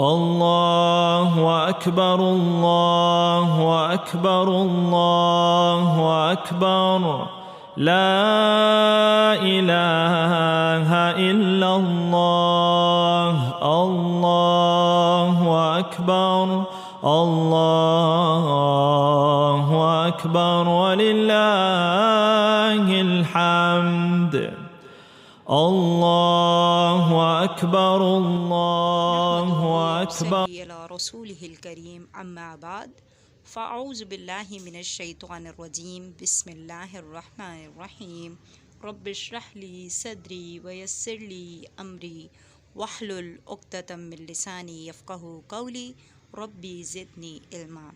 اللہ اکبر اللہ اکبر اللہ اکبر لا الہ الا اللہ اللہ اکبر اللہ اکبر وللہ الحمد اللہ اکبر اللہ اکبر علی رسولہ الکریم اما بعد فاعوذ باللہ من الشیطان الرجیم بسم اللہ الرحمن الرحیم رب اشرح لی صدری ویسر لی امری واحلل عقدۃ من لسانی یفقہوا قولی ربی زدنی علما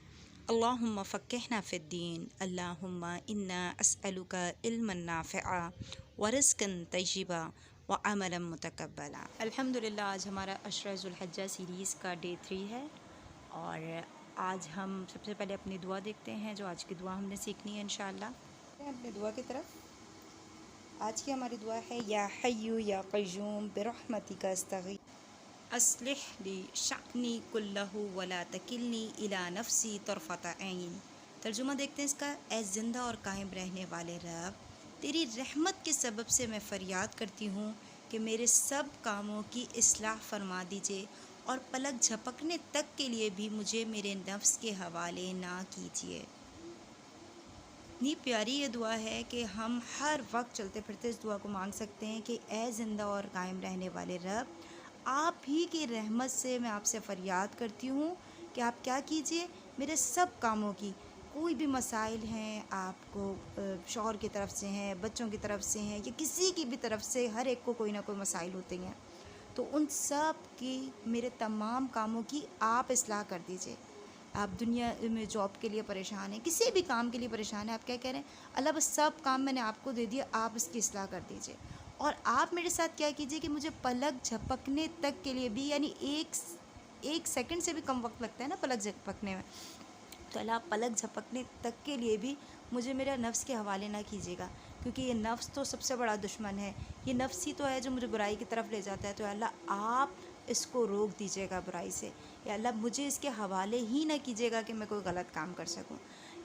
اللہم فقہنا فی الدین اللہم انا اسألک علما نافعا ورزقا طیبا وعملا متقبلا۔ الحمدللہ آج ہمارا عشرہ ذو الحجہ سیریز کا ڈے 3 ہے، اور آج ہم سب سے پہلے اپنی دعا دیکھتے ہیں جو آج کی دعا ہم نے سیکھنی ہے انشاءاللہ۔ اپنی دعا کی طرف آج کی ہماری دعا ہے یا حی یا قیوم برحمتک استغیث اصلح لی شأنی کلہ ولا تکلنی الی نفسی طرفۃ عین۔ ترجمہ دیکھتے ہیں اس کا۔ اے زندہ اور قائم رہنے والے رب، تیری رحمت کے سبب سے میں فریاد کرتی ہوں کہ میرے سب کاموں کی اصلاح فرما دیجیے، اور پلک جھپکنے تک کے لیے بھی مجھے میرے نفس کے حوالے نہ کیجیے۔ اتنی پیاری یہ دعا ہے کہ ہم ہر وقت چلتے پھرتے اس دعا کو مانگ سکتے ہیں کہ اے زندہ اور قائم رہنے والے رب، آپ ہی کی رحمت سے میں آپ سے فریاد کرتی ہوں کہ آپ کیا کیجیے، میرے سب کاموں کی کوئی بھی مسائل ہیں، آپ کو شوہر کی طرف سے ہیں، بچوں کی طرف سے ہیں، یا کسی کی بھی طرف سے، ہر ایک کو کوئی نہ کوئی مسائل ہوتے ہیں، تو ان سب کی میرے تمام کاموں کی آپ اصلاح کر دیجئے۔ آپ دنیا میں جاب کے لیے پریشان ہیں، کسی بھی کام کے لیے پریشان ہیں، آپ کیا کہہ رہے ہیں؟ اللہ بس سب کام میں نے آپ کو دے دیا، آپ اس کی اصلاح کر دیجئے، اور آپ میرے ساتھ کیا کیجئے کہ مجھے پلک جھپکنے تک کے لیے بھی، یعنی ایک سیکنڈ سے بھی کم وقت لگتا ہے نا پلک جھپکنے میں، تو اللہ پلک جھپکنے تک کے لیے بھی مجھے میرا نفس کے حوالے نہ کیجیے گا، کیونکہ یہ نفس تو سب سے بڑا دشمن ہے، یہ نفس ہی تو ہے جو مجھے برائی کی طرف لے جاتا ہے، تو اللہ آپ اس کو روک دیجیے گا برائی سے، یا اللہ مجھے اس کے حوالے ہی نہ کیجیے گا کہ میں کوئی غلط کام کر سکوں۔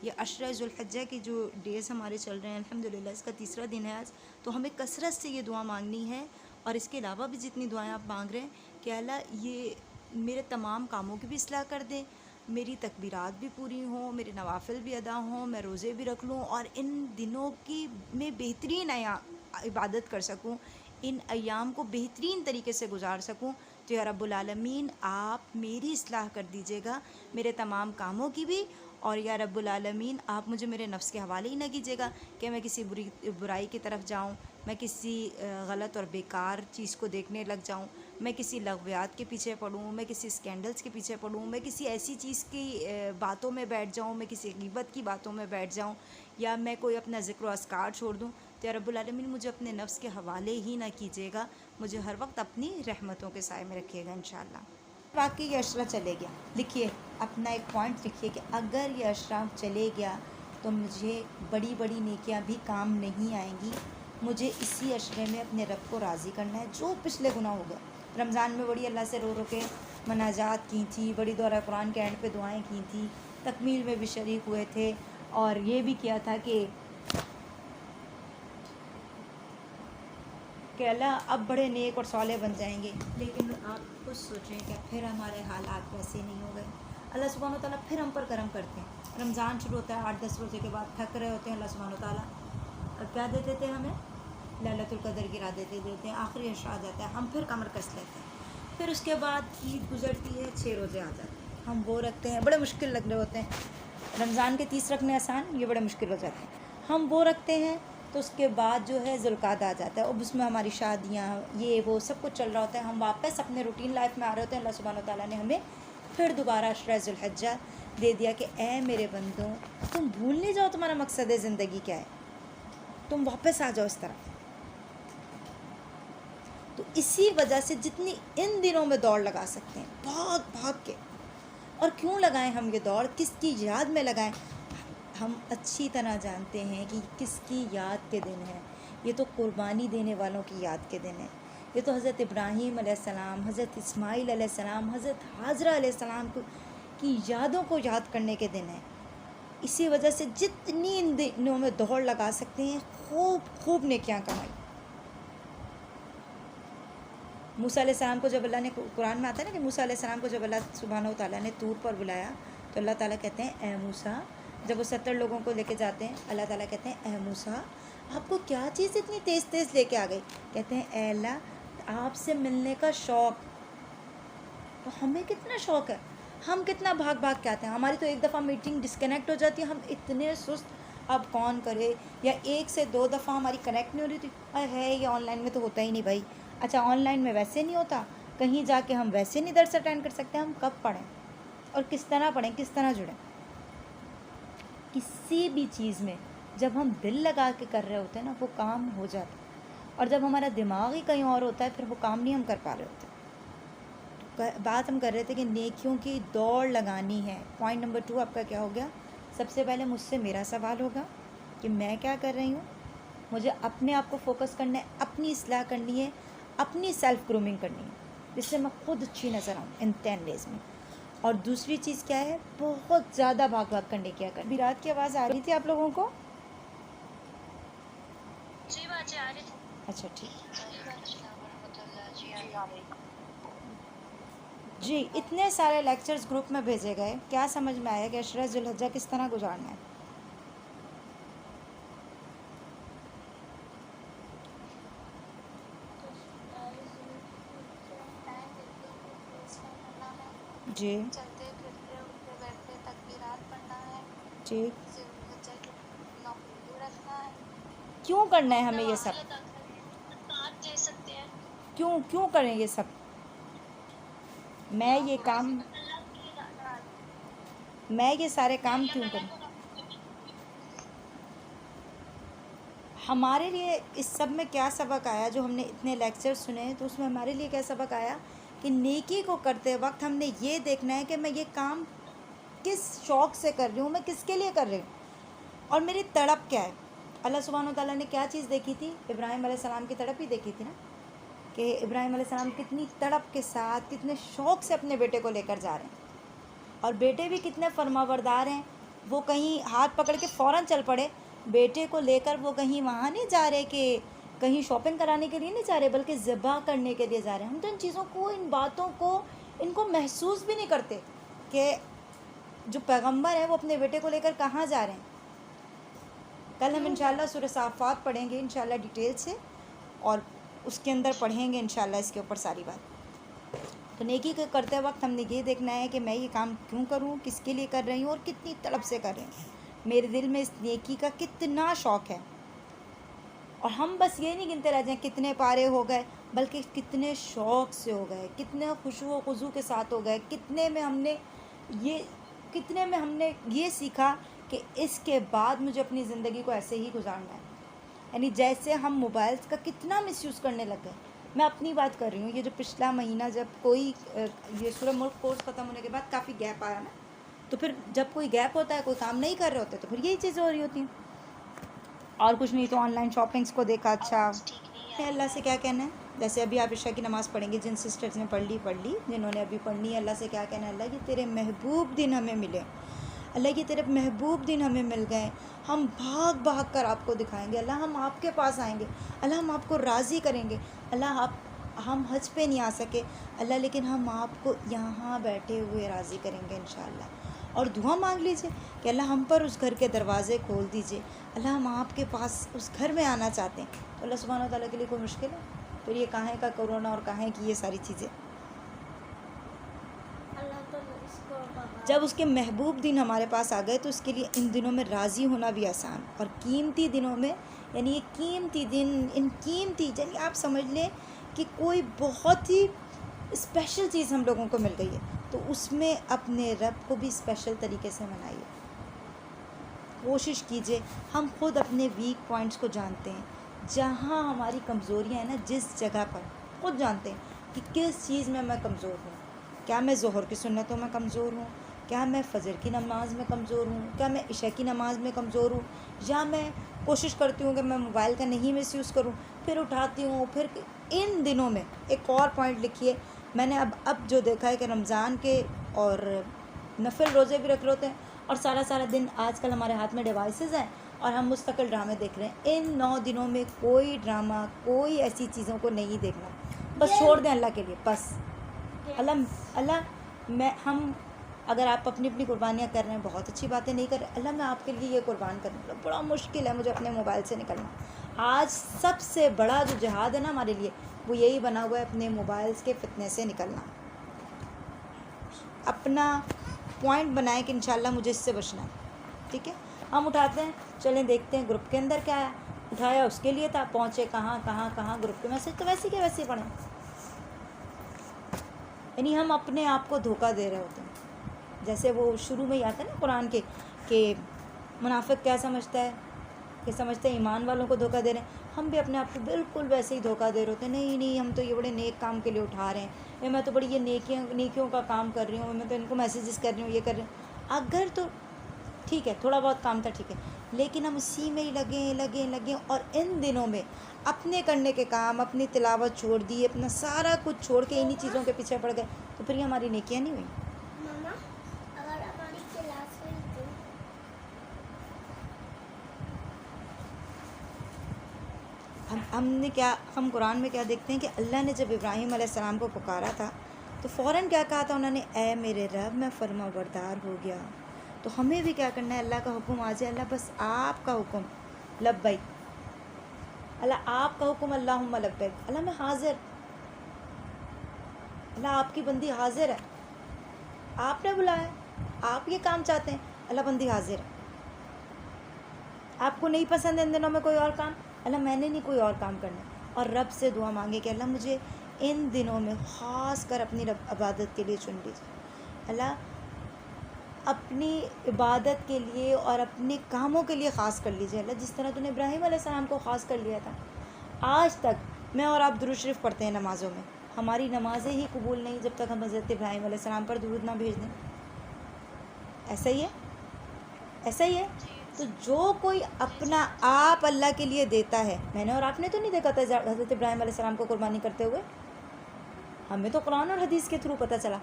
یہ عشرہ ذو الحجہ کی جو ڈیز ہمارے چل رہے ہیں، الحمدللہ اس کا تیسرا دن ہے آج، تو ہمیں کثرت سے یہ دعا مانگنی ہے، اور اس کے علاوہ بھی جتنی دعائیں آپ مانگ رہے ہیں کہ اللہ یہ میرے تمام کاموں کی بھی اصلاح کر دیں، میری تکبیرات بھی پوری ہوں، میرے نوافل بھی ادا ہوں، میں روزے بھی رکھ لوں، اور ان دنوں کی میں بہترین عبادت کر سکوں، ان ایام کو بہترین طریقے سے گزار سکوں، تو یا رب العالمین آپ میری اصلاح کر دیجیے گا، میرے تمام کاموں کی بھی، اور یا رب العالمین آپ مجھے میرے نفس کے حوالے ہی نہ کیجیے گا کہ میں کسی برائی کی طرف جاؤں، میں کسی غلط اور بیکار چیز کو دیکھنے لگ جاؤں، میں کسی لغویات کے پیچھے پڑوں، میں کسی اسکینڈلز کے پیچھے پڑوں، میں کسی ایسی چیز کی باتوں میں بیٹھ جاؤں، میں کسی غیبت کی باتوں میں بیٹھ جاؤں، یا میں کوئی اپنا ذکر و اذکار چھوڑ دوں، تو یا رب العالمین مجھے اپنے نفس کے حوالے ہی نہ کیجیے گا، مجھے ہر وقت اپنی رحمتوں کے سائے میں رکھیے گا انشاءاللہ۔ واقعی یہ عشرہ چلے گیا، لکھیے اپنا ایک پوائنٹ لکھیے کہ اگر یہ عشرہ چلے گیا تو مجھے بڑی بڑی نیکیاں بھی کام نہیں آئیں گی، مجھے اسی عشرے میں اپنے رب کو راضی کرنا ہے، جو پچھلے گناہ ہو گئے۔ رمضان میں بڑی اللہ سے رو رو کے مناجات کی تھی، بڑی دورہ قرآن کے اینڈ پہ دعائیں کی تھی، تکمیل میں بھی شریک ہوئے تھے، اور یہ بھی کیا تھا کہ اللہ اب بڑے نیک اور صالح بن جائیں گے، لیکن آپ خود سوچیں کہ پھر ہمارے حالات ویسے نہیں ہو گئے۔ اللہ سبحانہ و تعالیٰ پھر ہم پر کرم کرتے ہیں، رمضان شروع ہوتا ہے 8-10 روزے کے بعد، تھک رہے ہوتے ہیں، اللہ سبحانہ و تعالیٰ کیا دے دیتے ہیں ہمیں؟ لیلۃ القدر گرا دیتے ہیں، آخری عشرہ آ جاتا ہے، ہم پھر کمر کس لیتے ہیں، پھر اس کے بعد عید گزرتی ہے، 6 روزے آ جاتے ہیں، ہم وہ رکھتے ہیں، بڑے مشکل لگ رہے ہوتے ہیں، رمضان کے 30 رکھنے آسان، یہ بڑے مشکل ہو جاتے ہیں، ہم وہ رکھتے ہیں، تو اس کے بعد جو ہے ذوالقعدہ آ جاتا ہے، اب اس میں ہماری شادیاں یہ وہ سب کچھ چل رہا ہوتا ہے، ہم واپس اپنے روٹین لائف میں آ رہے ہوتے ہیں، اللہ سبحانہ و تعالیٰ نے ہمیں پھر دوبارہ عشرہ ذوالحجہ دے دیا کہ اے میرے بندوں، تم بھول نہیں جاؤ تمہارا مقصد زندگی کیا ہے، تم واپس آ جاؤ اس طرح۔ تو اسی وجہ سے جتنی ان دنوں میں دوڑ لگا سکتے ہیں، بھاگ بھاگ کے، اور کیوں لگائیں ہم یہ دوڑ، کس کی یاد میں لگائیں؟ ہم اچھی طرح جانتے ہیں کہ کس کی یاد کے دن ہیں، یہ تو قربانی دینے والوں کی یاد کے دن ہیں، یہ تو حضرت ابراہیم علیہ السلام، حضرت اسماعیل علیہ السلام، حضرت حاجرہ علیہ السلام کی یادوں کو یاد کرنے کے دن ہیں۔ اسی وجہ سے جتنی ان دنوں میں دوڑ لگا سکتے ہیں، خوب نیکیاں کمائی۔ موسیٰ علیہ السلام کو جب اللہ نے، قرآن میں آتا ہے نا کہ موسیٰ علیہ السلام کو جب اللہ سبحانہ و تعالیٰ نے طور پر بلایا تو اللہ تعالیٰ کہتے ہیں اے موسیٰ، جب وہ 70 لوگوں کو لے کے جاتے ہیں، اللہ تعالیٰ کہتے ہیں اے موسیٰ آپ کو کیا چیز اتنی تیز تیز لے کے آ گئی؟ کہتے ہیں اے اللہ آپ سے ملنے کا شوق۔ تو ہمیں کتنا شوق ہے، ہم کتنا بھاگ بھاگ کے آتے ہیں۔ ہماری تو ایک دفعہ میٹنگ ڈسکنیکٹ ہو جاتی ہے، ہم اتنے سست، اب کون کرے، یا 1 سے 2 دفعہ ہماری کنیکٹ نہیں ہو رہی تھی، ہے یہ آن لائن میں تو ہوتا ہی نہیں بھائی۔ اچھا آن لائن میں ویسے نہیں ہوتا، کہیں جا کے ہم ویسے نہیں درس اٹینڈ کر سکتے، ہم کب پڑھیں اور کس طرح پڑھیں، کس طرح جڑیں؟ کسی بھی چیز میں جب ہم دل لگا کے کر رہے ہوتے ہیں نا، وہ کام ہو جاتا ہے، اور جب ہمارا دماغ ہی کہیں اور ہوتا ہے پھر وہ کام نہیں ہم کر پا رہے ہوتے۔ بات ہم کر رہے تھے کہ نیکیوں کی دوڑ لگانی ہے۔ پوائنٹ نمبر 2 آپ کا کیا ہو گیا؟ سب سے پہلے مجھ سے میرا سوال ہوگا کہ میں کیا کر رہی ہوں، مجھے اپنے آپ کو فوکس کرنا ہے، اپنی اصلاح کرنی ہے، اپنی سیلف گرومنگ کرنی ہے، جس سے میں خود اچھی نظر آؤں ان 10 ڈیز میں۔ اور دوسری چیز کیا ہے، بہت زیادہ بھاگ بھاگ کرنے کیا کریں۔ رات کی آواز آ رہی تھی آپ لوگوں کو؟ جی باجی آ رہی تھی۔ اچھا ٹھیک جی۔ اتنے سارے لیکچرز گروپ میں بھیجے گئے، کیا سمجھ میں آیا کہ عشرہ ذی الحجہ کس طرح گزارنا ہے؟ جی چلتے پھرتے اٹھتے بیٹھتے تکبیرات پڑھنا ہے، جی۔ ذی الحجہ کی نوافل رکھنا ہے۔ کیوں کرنا ہے ہمیں یہ سب؟ نوافل ادا کرنے ہیں، زکوٰۃ دے سکتے ہیں۔ کیوں کریں یہ سب؟ میں یہ کام، اللہ کی میں یہ سارے کام کیوں کروں؟ ہمارے لیے اس سب میں کیا سبق آیا؟ جو ہم نے اتنے لیکچر سنے تو اس میں ہمارے لیے کیا سبق آیا کہ نیکی کو کرتے وقت ہم نے یہ دیکھنا ہے کہ میں یہ کام کس شوق سے کر رہی ہوں، میں کس کے لیے کر رہی ہوں، اور میری تڑپ کیا ہے۔ اللہ سبحانہ و تعالیٰ نے کیا چیز دیکھی تھی؟ ابراہیم علیہ السلام کی تڑپ ہی دیکھی تھی نا، کہ ابراہیم علیہ السلام کتنی تڑپ کے ساتھ، کتنے شوق سے اپنے بیٹے کو لے کر جا رہے ہیں، اور بیٹے بھی کتنے فرمانبردار ہیں، وہ کہیں ہاتھ پکڑ کے فوراً چل پڑے۔ بیٹے کو لے کر وہ کہیں وہاں نہیں جا رہے کہ کہیں شاپنگ کرانے کے لیے نہیں جا رہے، بلکہ ذبح کرنے کے لیے جا رہے ہیں۔ ہم تو ان چیزوں کو، ان باتوں کو، ان کو محسوس بھی نہیں کرتے کہ جو پیغمبر ہیں وہ اپنے بیٹے کو لے کر کہاں جا رہے ہیں۔ کل ہم انشاءاللہ سورہ صافات پڑھیں گے انشاءاللہ ڈیٹیل سے، اور اس کے اندر پڑھیں گے انشاءاللہ اس کے اوپر ساری بات۔ تو نیکی کو کرتے وقت ہم نے یہ دیکھنا ہے کہ میں یہ کام کیوں کروں، کس کے لیے کر رہی ہوں، اور کتنی طلب سے کر رہی ہوں، میرے دل میں اس نیکی کا کتنا شوق ہے۔ اور ہم بس یہ نہیں گنتے رہ جائیں کتنے پارے ہو گئے، بلکہ کتنے شوق سے ہو گئے، کتنے خشوع و خضوع کے ساتھ ہو گئے، کتنے میں ہم نے یہ سیکھا کہ اس کے بعد مجھے اپنی زندگی کو ایسے ہی گزارنا ہے۔ یعنی جیسے ہم موبائلز کا کتنا مس یوز کرنے لگ گئے۔ میں اپنی بات کر رہی ہوں، یہ جو پچھلا مہینہ جب کوئی یہ سورہ ملک کورس ختم ہونے کے بعد کافی گیپ آیا نا، تو پھر جب کوئی گیپ ہوتا ہے، کوئی کام نہیں کر رہے ہوتے، تو پھر یہی چیزیں ہو رہی ہوتی ہیں، اور کچھ نہیں تو آن لائن شاپنگس کو دیکھا۔ اچھا اللہ سے کیا کہنا ہے؟ جیسے ابھی آپ عشاء کی نماز پڑھیں گے، جن سسٹرز نے پڑھ لی، جنہوں نے ابھی پڑھنی ہے، اللہ سے کیا کہنا ہے؟ اللہ یہ تیرے محبوب دن ہمیں ملے، اللہ یہ تیرے محبوب دن ہمیں مل گئے، ہم بھاگ بھاگ کر آپ کو دکھائیں گے، اللہ ہم آپ کے پاس آئیں گے، اللہ ہم آپ کو راضی کریں گے، اللہ ہم حج پہ نہیں آ سکے اللہ، لیکن ہم آپ کو یہاں بیٹھے ہوئے راضی کریں گے انشاءاللہ۔ اور دعا مانگ لیجئے کہ اللہ ہم پر اس گھر کے دروازے کھول دیجئے، اللہ ہم آپ کے پاس اس گھر میں آنا چاہتے ہیں۔ تو اللہ سبحانہ و تعالیٰ کے لیے کوئی مشکل ہے؟ پھر یہ کہاں کا کرونا اور کہاں کی یہ ساری چیزیں، جب اس کے محبوب دن ہمارے پاس آ گئے تو اس کے لیے ان دنوں میں راضی ہونا بھی آسان، اور قیمتی دنوں میں، یعنی یہ قیمتی دن، ان قیمتی، یعنی آپ سمجھ لیں کہ کوئی بہت ہی اسپیشل چیز ہم لوگوں کو مل گئی ہے، تو اس میں اپنے رب کو بھی اسپیشل طریقے سے منائیے۔ کوشش کیجئے، ہم خود اپنے ویک پوائنٹس کو جانتے ہیں، جہاں ہماری کمزوریاں ہیں نا، جس جگہ پر خود جانتے ہیں کہ کس چیز میں کمزور ہوں۔ کیا میں ظہر کی سنتوں میں کمزور ہوں؟ کیا میں فجر کی نماز میں کمزور ہوں، کیا میں عشاء کی نماز میں کمزور ہوں، یا میں کوشش کرتی ہوں کہ میں موبائل کا نہیں مس یوز کروں، پھر اٹھاتی ہوں. پھر ان دنوں میں ایک اور پوائنٹ لکھیے، میں نے اب جو دیکھا ہے کہ رمضان کے اور نفل روزے بھی رکھ لیتے ہیں، اور سارا دن آج کل ہمارے ہاتھ میں ڈیوائسز ہیں اور ہم مستقل ڈرامے دیکھ رہے ہیں. ان 9 دنوں میں کوئی ڈرامہ، کوئی ایسی چیزوں کو نہیں دیکھنا، بس چھوڑ دیں اللہ کے لیے. بس اللہ ہم اگر آپ اپنی قربانیاں کر رہے ہیں بہت اچھی باتیں، نہیں کر رہے اللہ میں آپ کے لیے یہ قربان کرنے لگا. بڑا مشکل ہے مجھے اپنے موبائل سے نکلنا. آج سب سے بڑا جو جہاد ہے نا ہمارے لیے، وہ یہی بنا ہوا ہے، اپنے موبائلز کے فتنے سے نکلنا. اپنا پوائنٹ بنائیں کہ انشاءاللہ مجھے اس سے بچنا ہے. ٹھیک ہے، ہم اٹھاتے ہیں، چلیں دیکھتے ہیں گروپ کے اندر کیا ہے. اٹھایا اس کے لیے تھا، پہنچے کہاں گروپ کے میسج تو ویسے کے ویسے پڑھیں. یعنی ہم اپنے آپ کو دھوکہ دے رہے ہوتے ہیں. جیسے وہ شروع میں ہی آتا ہے نا قرآن کے کہ منافق کیا سمجھتا ہے، کہ سمجھتے ہیں ایمان والوں کو دھوکہ دے رہے ہیں. ہم بھی اپنے آپ کو بالکل ویسے ہی دھوکہ دے رہے ہوتے ہیں. نہیں ہم تو یہ بڑے نیک کام کے لیے اٹھا رہے ہیں، میں تو بڑی یہ نیکیوں کا کام کر رہی ہوں، میں تو ان کو میسیجز کر رہی ہوں، یہ کر رہی ہوں. اگر تو ٹھیک ہے تھوڑا بہت کام تھا ٹھیک ہے، لیکن ہم اسی میں ہی لگیں اور ان دنوں میں اپنے کرنے کے کام، اپنی تلاوت چھوڑ دی، اپنا سارا کچھ چھوڑ کے انہی چیزوں کے پیچھے پڑ گئے، تو پھر یہ ہماری نیکیاں نہیں ہوئیں. ماما اگر ہماری کلاس ہوئی تو ہم قرآن میں کیا دیکھتے ہیں کہ اللہ نے جب ابراہیم علیہ السلام کو پکارا تھا تو فوراً کیا کہا تھا انہوں نے، اے میرے رب میں فرما بردار ہو گیا. تو ہمیں بھی کیا کرنا ہے، اللہ کا حکم آ جائے، اللہ بس آپ کا حکم لبیک، اللہ آپ کا حکم اللہم لبیک، اللہ میں حاضر، اللہ آپ کی بندی حاضر ہے، آپ نے بلایا، آپ یہ کام چاہتے ہیں، اللہ بندی حاضر ہے. آپ کو نہیں پسند ہے ان دنوں میں کوئی اور کام، اللہ میں نے نہیں کوئی اور کام کرنا. اور رب سے دعا مانگے کہ اللہ مجھے ان دنوں میں خاص کر اپنی عبادت کے لیے چن لیجیے. اللہ اپنی عبادت کے لیے اور اپنے کاموں کے لیے خاص کر لیجیے. اللہ جس طرح تو نے ابراہیم علیہ السلام کو خاص کر لیا تھا. آج تک میں اور آپ درود شریف پڑھتے ہیں نمازوں میں، ہماری نمازیں ہی قبول نہیں جب تک ہم حضرت ابراہیم علیہ السلام پر درود نہ بھیج دیں. ایسا ہی ہے. تو جو کوئی اپنا آپ اللہ کے لیے دیتا ہے، میں نے اور آپ نے تو نہیں دیکھا تھا حضرت ابراہیم علیہ السلام کو قربانی کرتے ہوئے، ہمیں تو قرآن اور حدیث کے تھرو پتہ چلا.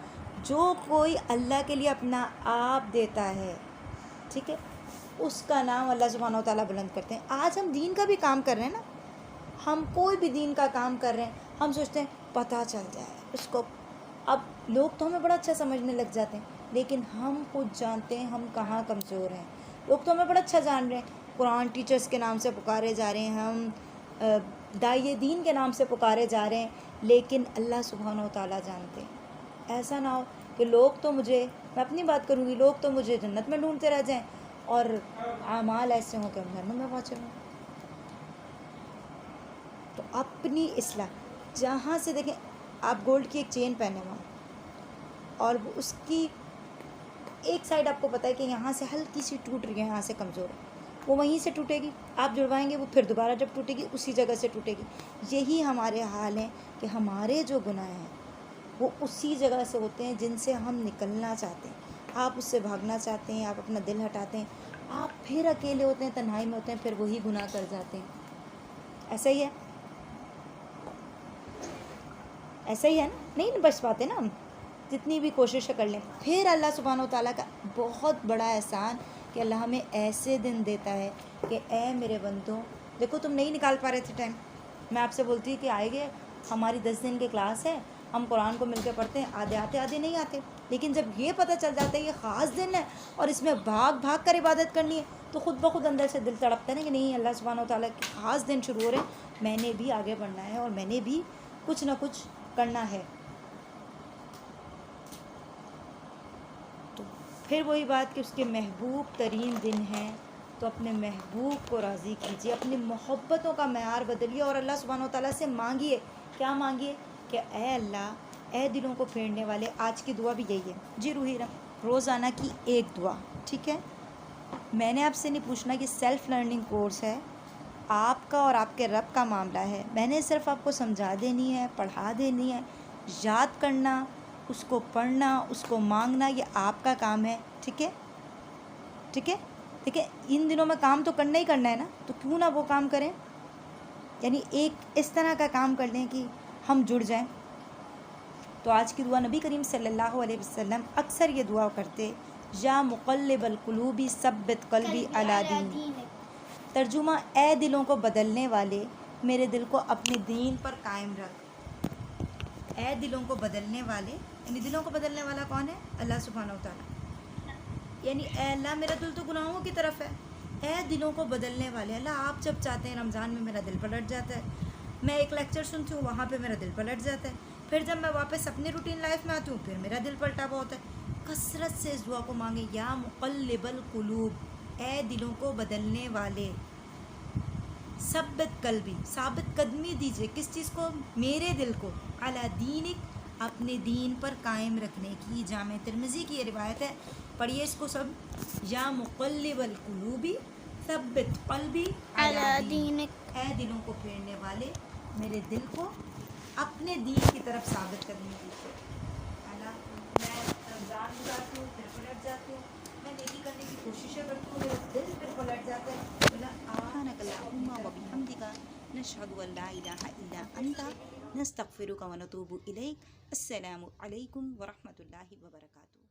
جو کوئی اللہ کے لیے اپنا آپ دیتا ہے، ٹھیک ہے، اس کا نام اللہ سبحانہ و تعالیٰ بلند کرتے ہیں. آج ہم دین کا بھی کام کر رہے ہیں نا، ہم کوئی بھی دین کا کام کر رہے ہیں، ہم سوچتے ہیں پتہ چل جائے اس کو. اب لوگ تو ہمیں بڑا اچھا سمجھنے لگ جاتے ہیں، لیکن ہم خود جانتے ہیں ہم کہاں کمزور ہیں. لوگ تو ہمیں بڑا اچھا جان رہے ہیں، قرآن ٹیچرز کے نام سے پکارے جا رہے ہیں، ہم داعی دین کے نام سے پکارے جا رہے ہیں، لیکن اللہ سبحانہ و تعالیٰ جانتے ہیں. ایسا نہ ہو کہ لوگ تو مجھے، میں اپنی بات کروں گی، لوگ تو مجھے جنت میں ڈھونڈتے رہ جائیں اور اعمال ایسے ہوں کہ ہم جہنم میں پہنچے ہوں. تو اپنی اصلاح، جہاں سے دیکھیں آپ گولڈ کی ایک چین پہنے ہوئے اور اس کی ایک سائڈ آپ کو پتہ ہے کہ یہاں سے ہلکی سی ٹوٹ رہی ہے، یہاں سے کمزور ہے، وہ وہیں سے ٹوٹے گی، آپ جڑوائیں گے وہ پھر دوبارہ جب ٹوٹے گی اسی جگہ سے ٹوٹے گی. یہی ہمارے حال ہیں کہ ہمارے جو گناہ ہیں وہ اسی جگہ سے ہوتے ہیں جن سے ہم نکلنا چاہتے ہیں. آپ اس سے بھاگنا چاہتے ہیں، آپ اپنا دل ہٹاتے ہیں، آپ پھر اکیلے ہوتے ہیں، تنہائی میں ہوتے ہیں، پھر وہی گناہ کر جاتے ہیں. ایسا ہی ہے نا، نہیں بچ پاتے نا ہم، جتنی بھی کوششیں کر لیں. پھر اللہ سبحانہ و تعالیٰ کا بہت بڑا احسان کہ اللہ ہمیں ایسے دن دیتا ہے کہ اے میرے بندوں، دیکھو تم نہیں نکال پا رہے تھے ٹائم، میں آپ سے بولتی کہ آئے گے، ہماری 10 دن کی کلاس ہے، ہم قرآن کو مل کے پڑھتے ہیں، آدھے آتے آدھے نہیں آتے، لیکن جب یہ پتہ چل جاتا ہے یہ خاص دن ہے اور اس میں بھاگ کر عبادت کرنی ہے، تو خود بخود اندر سے دل تڑپتا ہے نا کہ نہیں، اللہ سبحانہ و تعالیٰ کے خاص دن شروع ہو رہے ہیں، میں نے بھی آگے بڑھنا ہے اور میں نے بھی کچھ نہ کچھ کرنا ہے. تو پھر وہی بات کہ اس کے محبوب ترین دن ہیں، تو اپنے محبوب کو راضی کیجیے، اپنی محبتوں کا معیار بدلیے اور اللہ سبحانہ و تعالیٰ سے مانگیے. کیا مانگیے کہ اے اللہ، اے دلوں کو پھیرنے والے. آج کی دعا بھی یہی ہے جی، روحی روزانہ کی ایک دعا، ٹھیک ہے. میں نے آپ سے نہیں پوچھنا کہ سیلف لرننگ کورس ہے، آپ کا اور آپ کے رب کا معاملہ ہے. میں نے صرف آپ کو سمجھا دینی ہے، پڑھا دینی ہے، یاد کرنا اس کو پڑھنا، اس کو مانگنا، یہ آپ کا کام ہے. ٹھیک ہے، ٹھیک ہے. دیکھیں ان دنوں میں کام تو کرنا ہی کرنا ہے نا، تو کیوں نہ وہ کام کریں. یعنی ایک اس طرح کا کام کر لیں کہ ہم جڑ جائیں. تو آج کی دعا نبی کریم صلی اللہ علیہ وسلم اکثر یہ دعا کرتے، یا مقلب القلوب ثبت قلبی علی دینک. ترجمہ، اے دلوں کو بدلنے والے میرے دل کو اپنے دین پر قائم رکھ. اے دلوں کو بدلنے والے، یعنی دلوں کو بدلنے والا کون ہے؟ اللہ سبحانہ و تعالیٰ. یعنی اے اللہ میرا دل تو گناہوں کی طرف ہے، اے دلوں کو بدلنے والے اللہ آپ جب چاہتے ہیں رمضان میں میرا دل پلٹ جاتا ہے. میں ایک لیکچر سنتی ہوں وہاں پہ میرا دل پلٹ جاتا ہے، پھر جب میں واپس اپنی روٹین لائف میں آتی ہوں پھر میرا دل پلٹا ہوا ہوتا ہے. کثرت سے اس دعا کو مانگیں، یا مقلب القلوب، اے دلوں کو بدلنے والے، ثبت قلبی، ثابت قدمی دیجیے کس چیز کو؟ میرے دل کو، علی دینک، اپنے دین پر قائم رکھنے کی. جامع ترمذی کی یہ روایت ہے، پڑھیے اس کو سب. یا مقلب القلوب ثبت قلبی علی دینک، اے دلوں کو پھیرنے والے میرے دل کو اپنے دین کی طرف ثابت کرنے دیجیے. اللہ، میں رمضان گزارتی ہوں پھر پلٹ جاتی ہوں، میں نیکی کرنے کی کوششیں کرتی ہوں میرا دل پھر پلٹ جاتا ہے. سبحانك اللهم وبحمدك نشهد أن لا إله إلا أنت نستغفرك ونتوب إليك. السلام عليكم ورحمة الله وبركاته.